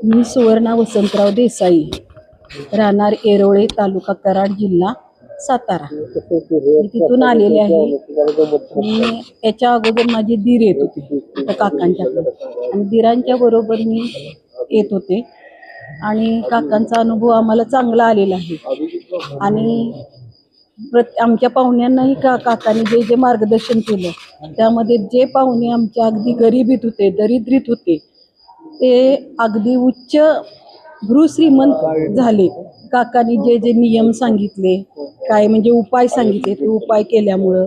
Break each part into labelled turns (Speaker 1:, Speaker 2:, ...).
Speaker 1: मी सुवर्णा वसंतराव देसाई, राहणार येरोळे, तालुका कराड, जिल्हा सातारा. मी तिथून आलेले आहे. मी याच्या अगोदर माझे दीर येत होते त्या काकांच्याकडे आणि दीरांच्या बरोबर मी येत होते आणि काकांचा अनुभव आम्हाला चांगला आलेला आहे. आणि आमच्या पाहुण्यांनाही काकांनी जे जे मार्गदर्शन केलं त्यामध्ये जे पाहुणे आमच्या अगदी गरिबीत होते, दरिद्रीत होते, ते अगदी उच्च भ्रूश्रीमंत झाले. काकांनी जे जे नियम सांगितले, काय म्हणजे उपाय सांगितले, ते उपाय केल्यामुळं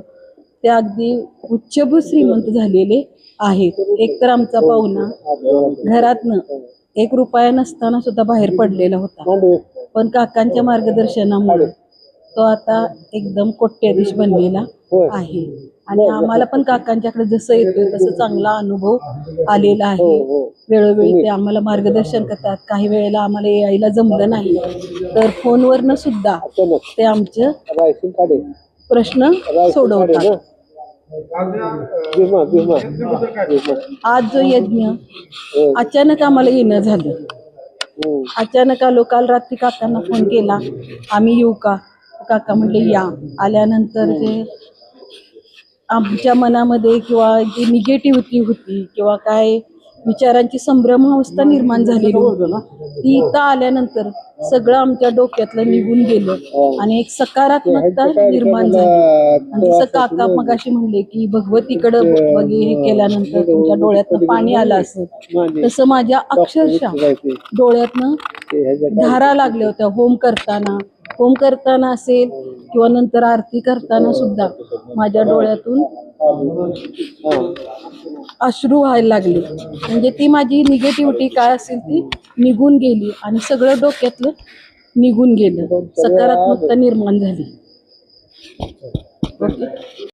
Speaker 1: ते अगदी उच्च भ्रूश्रीमंत झालेले आहेत. एकतर आमचा पाहुणा घरातनं 1 रुपया नसताना सुद्धा बाहेर पडलेला होता, पण काकांच्या मार्गदर्शनामुळे तो आता एकदम कोट्याधीश बनलेला आहे. आणि आम्हाला पण काकांच्याकडे जसं येतोय तसं चांगला अनुभव आलेला आहे. वेळोवेळी ते आम्हाला मार्गदर्शन करतात. काही वेळेला आम्हाला यायला जमलं नाही तर फोनवरनं सुद्धा ते आमचे प्रश्न सोडवतात. आज जो यज्ञ अचानक आम्हाला येणं झालं, अचानक आलो. काल रात्री काकांना फोन केला, आम्ही येऊ का? काका म्हटले या. आल्यानंतर जे आमच्या मनामध्ये किंवा जी निगेटिव्हिटी होती किंवा काय विचारांची संभ्रमावस्था निर्माण झालेली होती ना, ती इथं आल्यानंतर सगळं आमच्या डोक्यातलं निघून गेलं आणि एक सकारात्मकता निर्माण झाली. आणि जसं काका मगाशी म्हणले की भगवतीकडं हे केल्यानंतर तुमच्या डोळ्यातनं पाणी आलं असेल, तसं माझ्या अक्षरशः डोळ्यातनं धारा लागल्या होत्या. होम करताना असेल किंवा नंतर आरती करताना सुद्धा माझ्या डोळ्यातून अश्रू व्हायला लागले. म्हणजे ती माझी निगेटिव्हिटी काय असेल ती निघून गेली आणि सगळं डोक्यातलं निघून गेलं, सकारात्मकता निर्माण झाली. ओके.